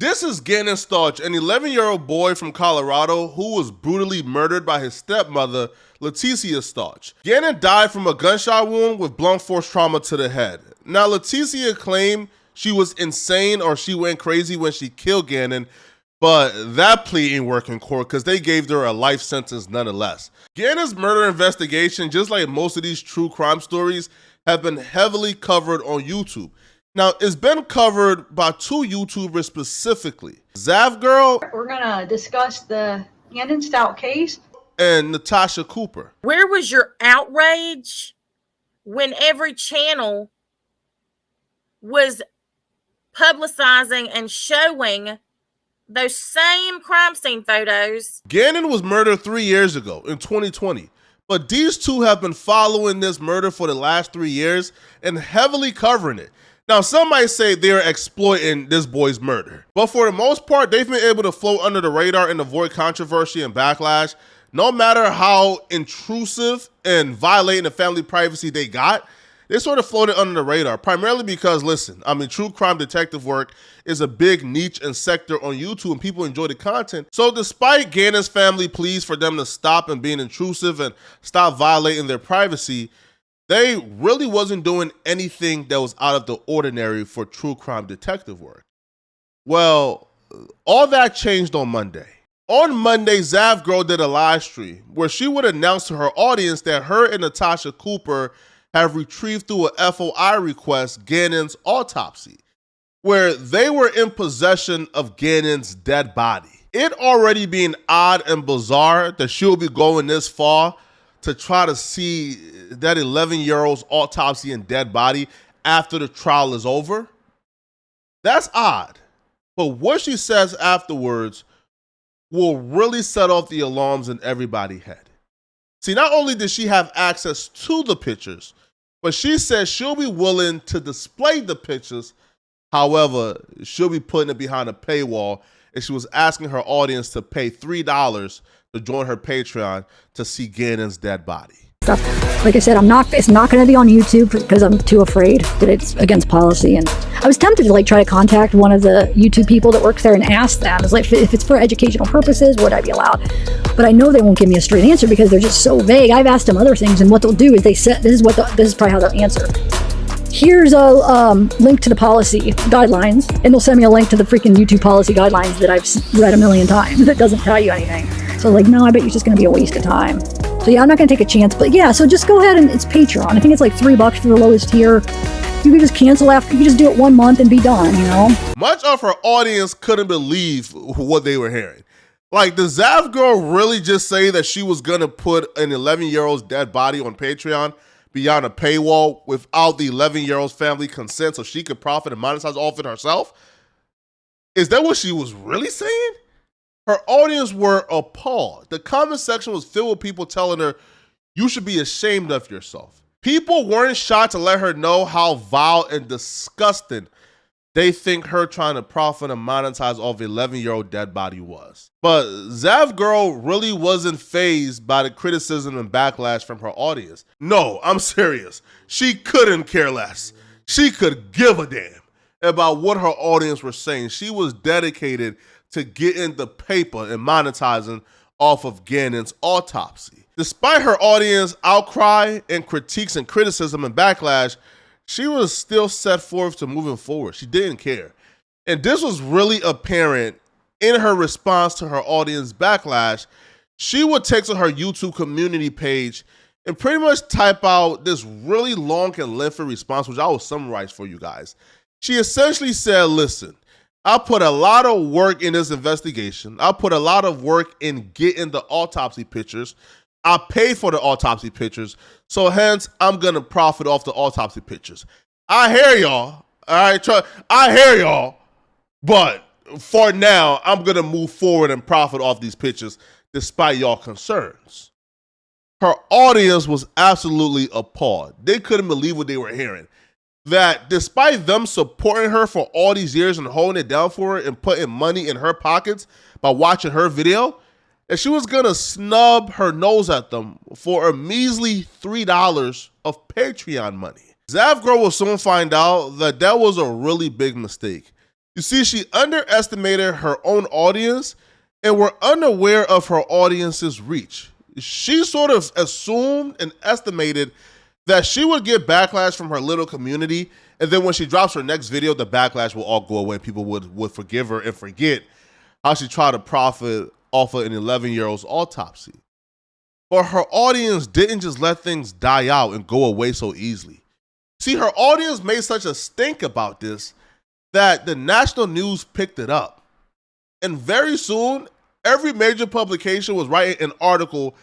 This is Gannon Starch, an 11-year-old boy from Colorado who was brutally murdered by his stepmother, Leticia Starch. Gannon died from a gunshot wound with blunt force trauma to the head. Now, Leticia claimed she was insane or she went crazy when she killed Gannon, but that plea ain't work in court because they gave her a life sentence nonetheless. Gannon's murder investigation, just like most of these true crime stories, have been heavily covered on YouTube. Now, it's been covered by two YouTubers specifically, Zav Girl. We're gonna discuss the Gannon Stout case. And Natasha Cooper. Where was your outrage when every channel was publicizing and showing those same crime scene photos? Gannon was murdered 3 years ago in 2020. But these two have been following this murder for the last 3 years and heavily covering it. Now, some might say they're exploiting this boy's murder, but for the most part, they've been able to float under the radar and avoid controversy and backlash. No matter how intrusive and violating the family privacy they got, they sort of floated under the radar, primarily because, listen, true crime detective work is a big niche and sector on YouTube and people enjoy the content. So despite Gannon's family pleas for them to stop and being intrusive and stop violating their privacy, they really wasn't doing anything that was out of the ordinary for true crime detective work. Well, all that changed on Monday. On Monday, Zav Girl did a live stream where she would announce to her audience that her and Natasha Cooper have retrieved through a FOI request Gannon's autopsy, where they were in possession of Gannon's dead body. It already being odd and bizarre that she'll be going this far to try to see that 11-year-old's autopsy and dead body after the trial is over. That's odd. But what she says afterwards will really set off the alarms in everybody's head. See, not only did she have access to the pictures, but she says she'll be willing to display the pictures. However, she'll be putting it behind a paywall, and she was asking her audience to pay $3 to join her Patreon to see Gannon's dead body. Like I said, it's not going to be on YouTube because I'm too afraid that it's against policy. And I was tempted to try to contact one of the YouTube people that works there and ask them, if it's for educational purposes, would I be allowed? But I know they won't give me a straight answer because they're just so vague. I've asked them other things, and what they'll do is this is probably how they'll answer. Here's a link to the policy guidelines, and they'll send me a link to the freaking YouTube policy guidelines that I've read a million times that doesn't tell you anything. So no, I bet you're just going to be a waste of time. So yeah, I'm not going to take a chance, but yeah, so just go ahead and it's Patreon. I think it's $3 for the lowest tier. You can just cancel after, you can just do it 1 month and be done, you know? Much of her audience couldn't believe what they were hearing. Does Zav Girl really just say that she was going to put an 11-year-old's dead body on Patreon beyond a paywall without the 11-year-old's family consent so she could profit and monetize off it herself? Is that what she was really saying? Her audience were appalled. The comment section was filled with people telling her, you should be ashamed of yourself. People weren't shy to let her know how vile and disgusting they think her trying to profit and monetize off an 11-year-old dead body was. But Zav Girl really wasn't fazed by the criticism and backlash from her audience. No, I'm serious. She couldn't care less. She could give a damn about what her audience were saying. She was dedicated to getting the paper and monetizing off of Gannon's autopsy. Despite her audience outcry and critiques and criticism and backlash, she was still set forth to moving forward. She didn't care. And this was really apparent in her response to her audience backlash. She would take to her YouTube community page and pretty much type out this really long and lengthy response, which I will summarize for you guys. She essentially said, listen, I put a lot of work in this investigation. I put a lot of work in getting the autopsy pictures. I paid for the autopsy pictures. So hence, I'm going to profit off the autopsy pictures. I hear y'all. All right. I hear y'all. But for now, I'm going to move forward and profit off these pictures despite y'all concerns. Her audience was absolutely appalled. They couldn't believe what they were hearing. That despite them supporting her for all these years and holding it down for her and putting money in her pockets by watching her video, that she was going to snub her nose at them for a measly $3 of Patreon money. Zav Girl will soon find out that that was a really big mistake. You see, she underestimated her own audience and were unaware of her audience's reach. She sort of assumed and estimated that she would get backlash from her little community, and then when she drops her next video, the backlash will all go away. People would forgive her and forget how she tried to profit off of an 11-year-old's autopsy. But her audience didn't just let things die out and go away so easily. See, her audience made such a stink about this that the national news picked it up. And very soon, every major publication was writing an article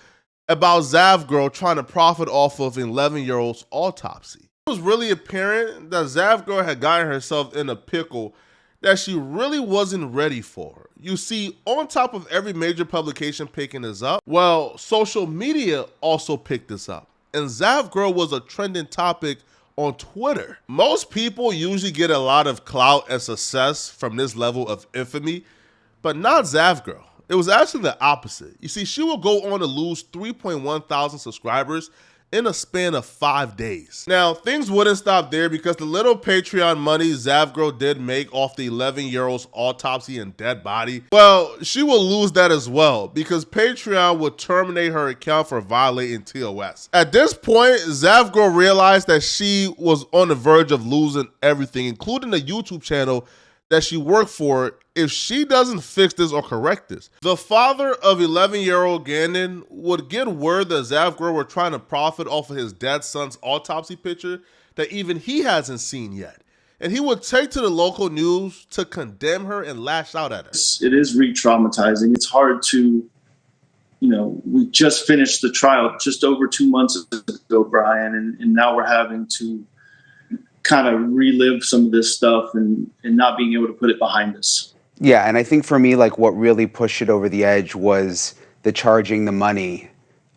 about Zav Girl trying to profit off of an 11-year-old's autopsy. It was really apparent that Zav Girl had gotten herself in a pickle that she really wasn't ready for. You see, on top of every major publication picking this up, well, social media also picked this up. And Zav Girl was a trending topic on Twitter. Most people usually get a lot of clout and success from this level of infamy, but not Zav Girl. It was actually the opposite. You see, she will go on to lose 3.1 thousand subscribers in a span of 5 days. Now, things wouldn't stop there because the little Patreon money Zav Girl did make off the 11-year-old's autopsy and dead body, well, she will lose that as well because Patreon would terminate her account for violating TOS. At this point, Zav Girl realized that she was on the verge of losing everything, including the YouTube channel that she worked for, if she doesn't fix this or correct this. The father of 11-year-old Gandon would get word that Zav Girl were trying to profit off of his dead son's autopsy picture that even he hasn't seen yet. And he would take to the local news to condemn her and lash out at her. It is re-traumatizing. It's hard to, we just finished the trial just over 2 months ago, Brian, and now we're having to kind of relive some of this stuff and not being able to put it behind us. Yeah, and I think for me, like, what really pushed it over the edge was the charging the money.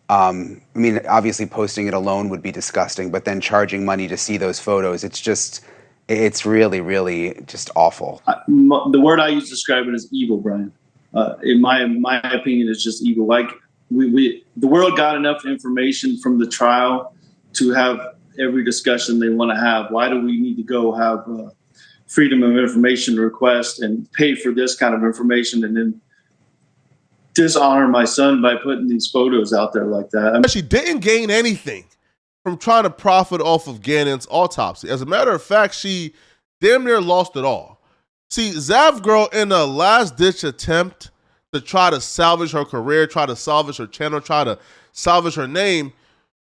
I mean, obviously posting it alone would be disgusting, but then charging money to see those photos, it's really, really just awful. The word I use to describe it is evil, Brian. In my opinion, it's just evil. Like, the world got enough information from the trial to have every discussion they want to have. Why do we need to go have a freedom of information request and pay for this kind of information and then dishonor my son by putting these photos out there like that? I mean, she didn't gain anything from trying to profit off of Gannon's autopsy. As a matter of fact, she damn near lost it all. See, Zav Girl, in a last-ditch attempt to try to salvage her career, try to salvage her channel, try to salvage her name,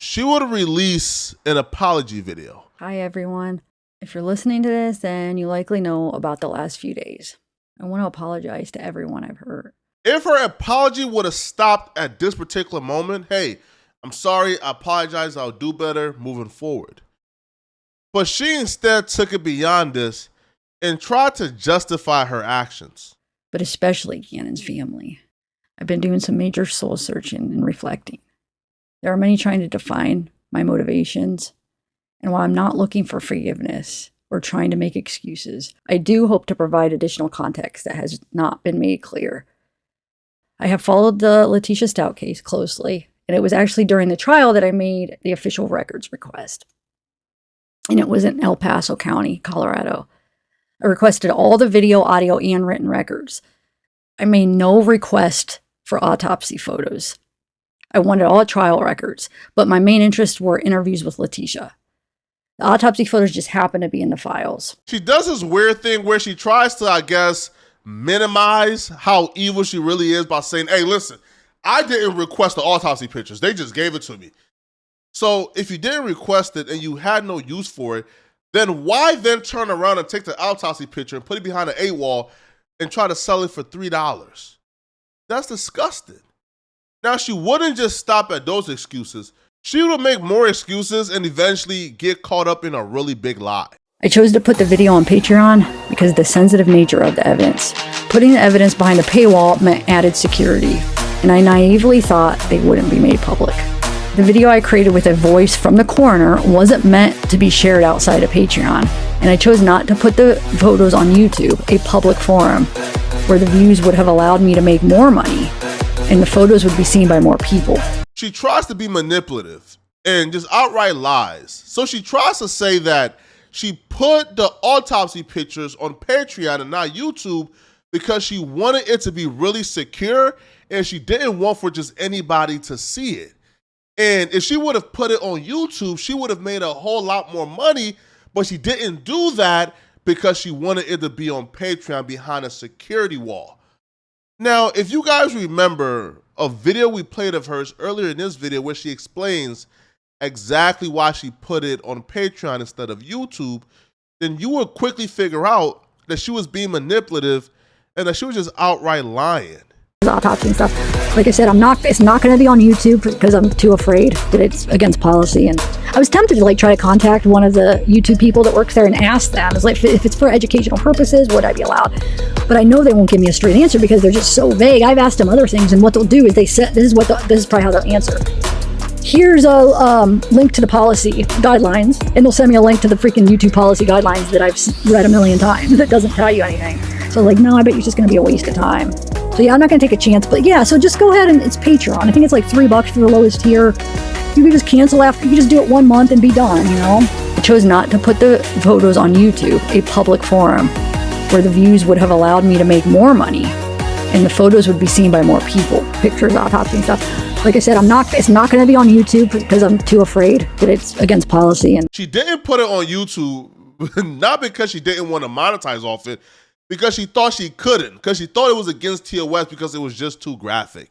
she would release an apology video. Hi, everyone. If you're listening to this, then you likely know about the last few days. I want to apologize to everyone I've hurt. If her apology would have stopped at this particular moment, hey, I'm sorry, I apologize, I'll do better moving forward. But she instead took it beyond this and tried to justify her actions. But especially Gannon's family. I've been doing some major soul searching and reflecting. There are many trying to define my motivations. And while I'm not looking for forgiveness or trying to make excuses, I do hope to provide additional context that has not been made clear. I have followed the Letitia Stout case closely, and it was actually during the trial that I made the official records request. And it was in El Paso County, Colorado. I requested all the video, audio, and written records. I made no request for autopsy photos. I wanted all trial records, but my main interests were interviews with Letitia. The autopsy photos just happened to be in the files. She does this weird thing where she tries to, I guess, minimize how evil she really is by saying, hey, listen, I didn't request the autopsy pictures. They just gave it to me. So if you didn't request it and you had no use for it, then why then turn around and take the autopsy picture and put it behind an 8-wall and try to sell it for $3? That's disgusting. Now, she wouldn't just stop at those excuses. She would make more excuses and eventually get caught up in a really big lie. I chose to put the video on Patreon because of the sensitive nature of the evidence. Putting the evidence behind a paywall meant added security, and I naively thought they wouldn't be made public. The video I created with a voice from the coroner wasn't meant to be shared outside of Patreon, and I chose not to put the photos on YouTube, a public forum, where the views would have allowed me to make more money, and the photos would be seen by more people. She tries to be manipulative and just outright lies. So she tries to say that She put the autopsy pictures on Patreon and not YouTube because she wanted it to be really secure and she didn't want for just anybody to see it. And if she would have put it on YouTube, she would have made a whole lot more money, but she didn't do that because she wanted it to be on Patreon behind a security wall. Now, if you guys remember a video we played of hers earlier in this video where she explains exactly why she put it on Patreon instead of YouTube, then you would quickly figure out that she was being manipulative and that she was just outright lying. Autopsy and stuff. Like I said, it's not going to be on YouTube because I'm too afraid that it's against policy. And I was tempted to like try to contact one of the YouTube people that works there and ask them, it's like, if it's for educational purposes, would I be allowed? But I know they won't give me a straight answer because they're just so vague. I've asked them other things, and what they'll do is this is probably how they'll answer. Here's a link to the policy guidelines, and they'll send me a link to the freaking YouTube policy guidelines that I've read a million times that doesn't tell you anything. So like, no, I bet you're just going to be a waste of time. So yeah, I'm not going to take a chance, but yeah, so just go ahead and it's Patreon. I think it's like $3 for the lowest tier. You can just cancel after, you can just do it 1 month and be done, you know? I chose not to put the photos on YouTube, a public forum, where the views would have allowed me to make more money and the photos would be seen by more people, pictures, autopsy and stuff. Like I said, it's not going to be on YouTube because I'm too afraid that it's against policy. And she didn't put it on YouTube, not because she didn't want to monetize off it, because she thought she couldn't, because she thought it was against TOS because it was just too graphic.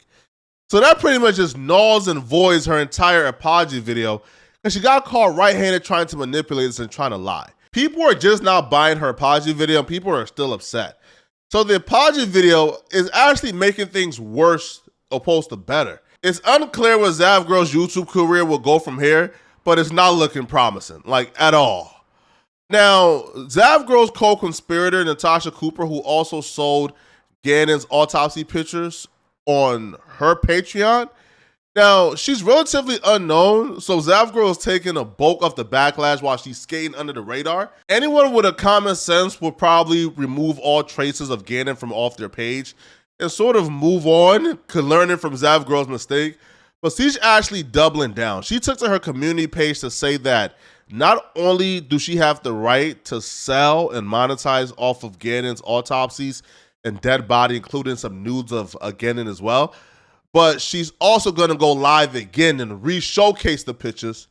So that pretty much just nulls and voids her entire apology video, and she got caught right-handed trying to manipulate us and trying to lie. People are just now buying her apology video, and people are still upset. So the apology video is actually making things worse opposed to better. It's unclear where Zav Girl's YouTube career will go from here, but it's not looking promising, like at all. Now, Zav Girl's co-conspirator, Natasha Cooper, who also sold Gannon's autopsy pictures on her Patreon. Now, she's relatively unknown, so Zav Girl is taking a bulk of the backlash while she's skating under the radar. Anyone with a common sense would probably remove all traces of Gannon from off their page and sort of move on, learning from Zav Girl's mistake. But she's actually doubling down. She took to her community page to say that not only do she have the right to sell and monetize off of Gannon's autopsies and dead body, including some nudes of Gannon as well, but she's also going to go live again and re-showcase the pictures.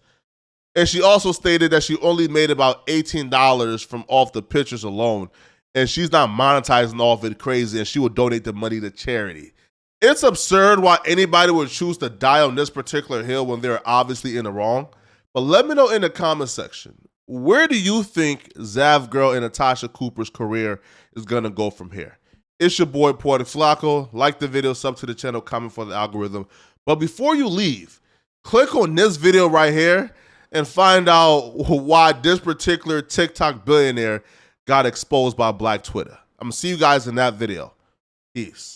And she also stated that she only made about $18 from off the pictures alone, and she's not monetizing off it crazy, and she will donate the money to charity. It's absurd why anybody would choose to die on this particular hill when they're obviously in the wrong. But let me know in the comment section, where do you think Zav Girl and Natasha Cooper's career is going to go from here? It's your boy, Poetic Flacco. Like the video, sub to the channel, comment for the algorithm. But before you leave, click on this video right here and find out why this particular TikTok billionaire got exposed by Black Twitter. I'm going to see you guys in that video. Peace.